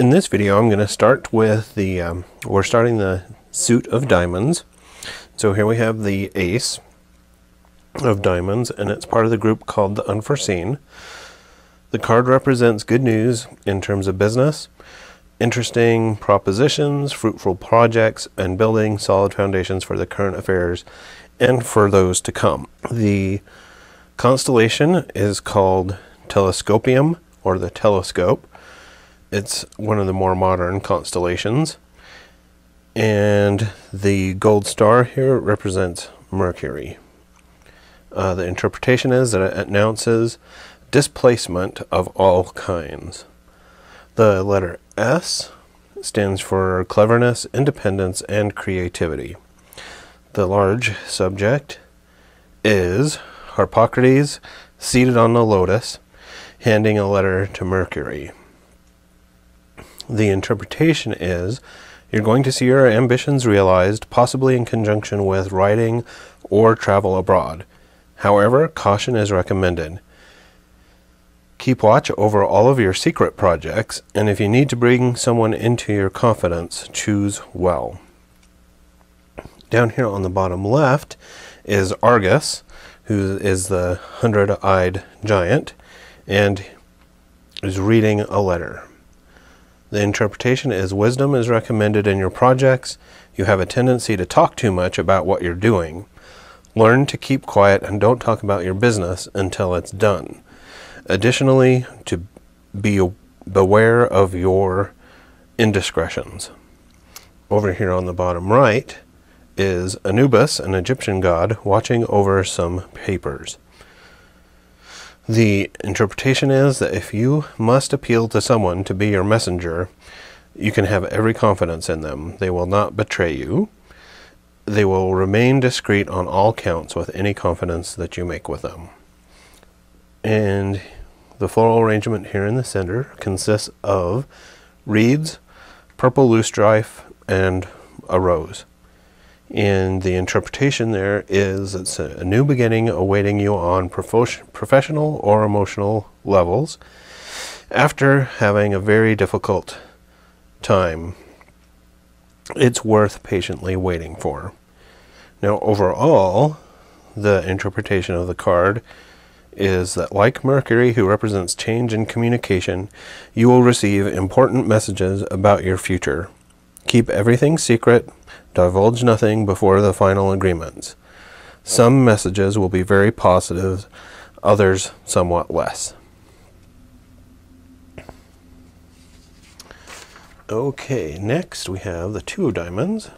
In this video, I'm going to start with we're starting the suit of diamonds. So here we have the ace of diamonds, and it's part of the group called the unforeseen. The card represents good news in terms of business, interesting propositions, fruitful projects, and building solid foundations for the current affairs and for those to come. The constellation is called Telescopium, or the telescope. It's one of the more modern constellations. And the gold star here represents Mercury. The interpretation is that it announces displacement of all kinds. The letter S stands for cleverness, independence, and creativity. The large subject is Harpocrates seated on the lotus, handing a letter to Mercury. The interpretation is you're going to see your ambitions realized, possibly in conjunction with writing or travel abroad. However, caution is recommended. Keep watch over all of your secret projects, and if you need to bring someone into your confidence, choose well. Down here on the bottom left is Argus, who is the 100-eyed giant, and is reading a letter. The interpretation is wisdom is recommended in your projects. You have a tendency to talk too much about what you're doing. Learn to keep quiet and don't talk about your business until it's done. Additionally, to beware of your indiscretions. Over here on the bottom right is Anubis, an Egyptian god, watching over some papers. The interpretation is that if you must appeal to someone to be your messenger, you can have every confidence in them. They will not betray you. They will remain discreet on all counts with any confidence that you make with them. And the floral arrangement here in the center consists of reeds, purple loosestrife, and a rose. And the interpretation there is it's a new beginning awaiting you on professional or emotional levels after having a very difficult time. It's worth patiently waiting for. Now, overall, the interpretation of the card is that, like Mercury, who represents change in communication, you will receive important messages about your future. Keep everything secret. Divulge nothing before the final agreements. Some messages will be very positive, others somewhat less. Okay, next we have the two of diamonds.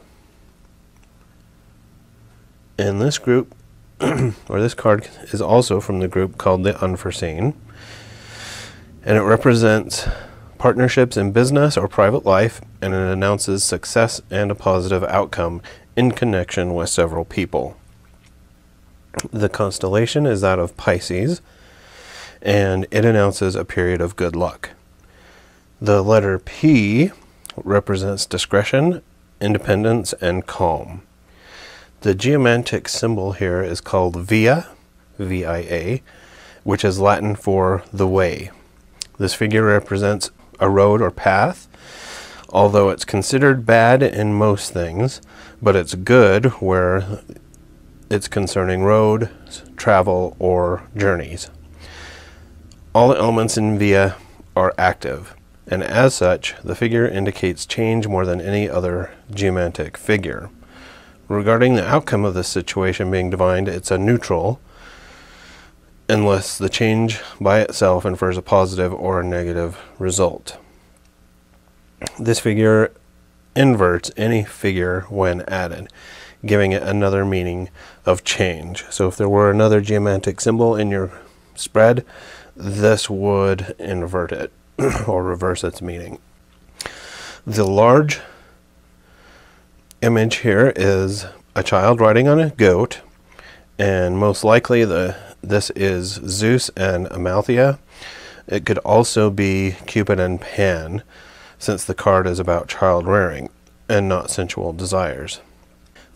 And this group, or this card, is also from the group called the unforeseen. And it represents partnerships in business or private life, and it announces success and a positive outcome in connection with several people. The constellation is that of Pisces, and it announces a period of good luck. The letter P represents discretion, independence, and calm. The geomantic symbol here is called Via, V-I-A, which is Latin for the way. This figure represents a road or path, although it's considered bad in most things, but it's good where it's concerning road, travel, or journeys. All the elements in Via are active, and as such, the figure indicates change more than any other geomantic figure. Regarding the outcome of this situation being divined, it's a neutral, unless the change by itself infers a positive or a negative result. This figure inverts any figure when added, giving it another meaning of change. So if there were another geomantic symbol in your spread, this would invert it or reverse its meaning. The large image here is a child riding on a goat, and most likely this is Zeus and Amalthea. It could also be Cupid and Pan, since the card is about child rearing and not sensual desires.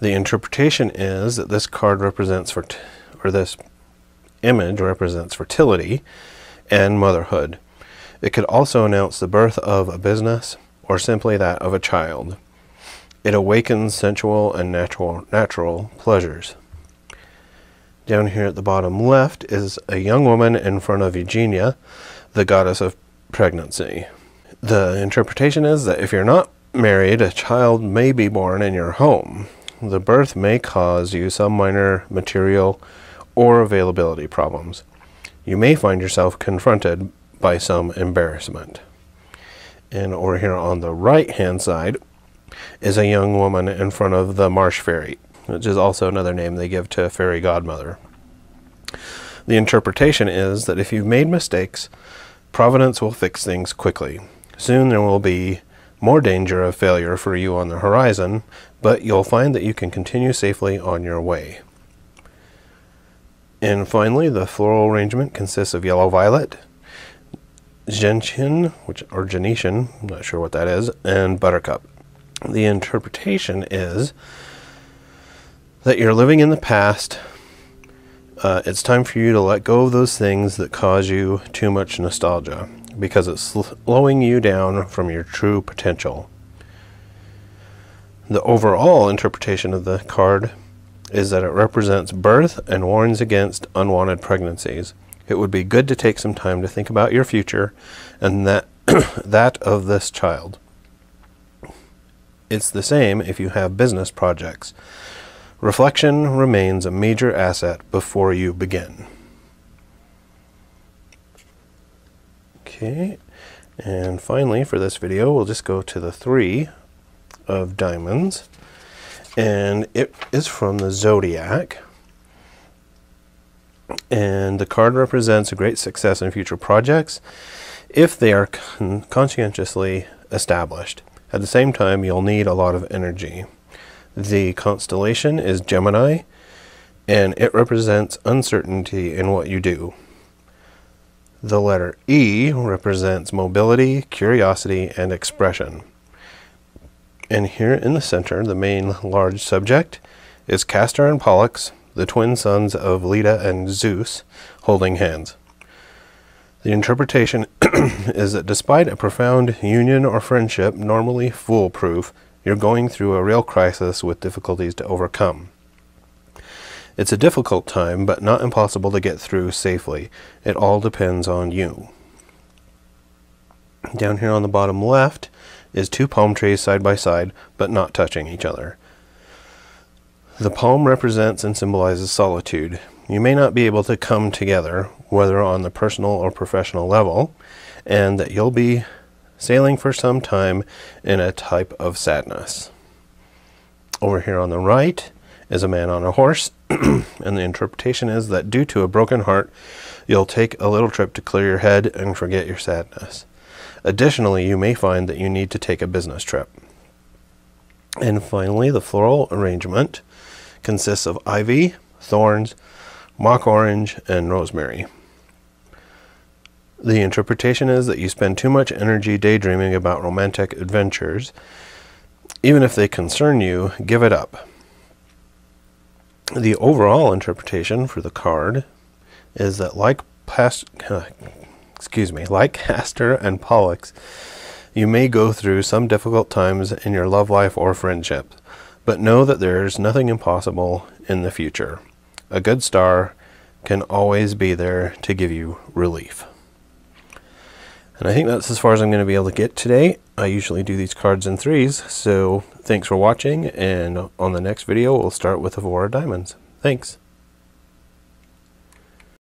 The interpretation is that this card represents this image represents fertility and motherhood. It could also announce the birth of a business or simply that of a child. It awakens sensual and natural pleasures. Down here at the bottom left is a young woman in front of Eugenia, the goddess of pregnancy. The interpretation is that if you're not married, a child may be born in your home. The birth may cause you some minor material or availability problems. You may find yourself confronted by some embarrassment. And over here on the right hand side is a young woman in front of the marsh fairy, which is also another name they give to a fairy godmother. The interpretation is that if you've made mistakes, Providence will fix things quickly. Soon there will be more danger of failure for you on the horizon, but you'll find that you can continue safely on your way. And finally, the floral arrangement consists of yellow violet, gentian, or genetian, I'm not sure what that is, and buttercup. The interpretation is that you're living in the past. It's time for you to let go of those things that cause you too much nostalgia, because it's slowing you down from your true potential. The overall interpretation of the card is that it represents birth and warns against unwanted pregnancies. It would be good to take some time to think about your future and that of this child. It's the same if you have business projects. Reflection remains a major asset before you begin. Okay, and finally for this video we'll just go to the 3 of diamonds, and it is from the zodiac, and the card represents a great success in future projects if they are conscientiously established. At the same time, you'll need a lot of energy. The constellation is Gemini, and it represents uncertainty in what you do. The letter E represents mobility, curiosity, and expression. And here in the center, the main large subject is Castor and Pollux, the twin sons of Leda and Zeus, holding hands. The interpretation is that despite a profound union or friendship normally foolproof, you're going through a real crisis with difficulties to overcome. It's a difficult time, but not impossible to get through safely. It all depends on you. Down here on the bottom left is 2 palm trees side by side, but not touching each other. The palm represents and symbolizes solitude. You may not be able to come together, whether on the personal or professional level, and that you'll be sailing for some time in a type of sadness. Over here on the right is a man on a horse, and the interpretation is that due to a broken heart, you'll take a little trip to clear your head and forget your sadness. Additionally, you may find that you need to take a business trip. And finally, the floral arrangement consists of ivy, thorns, mock orange, and rosemary. The interpretation is that you spend too much energy daydreaming about romantic adventures. Even if they concern you, give it up. The overall interpretation for the card is that like Castor and Pollux, you may go through some difficult times in your love life or friendship, but know that there's nothing impossible in the future. A good star can always be there to give you relief. And I think that's as far as I'm going to be able to get today. I usually do these cards in 3s, so thanks for watching, and on the next video we'll start with the 4 of diamonds. Thanks.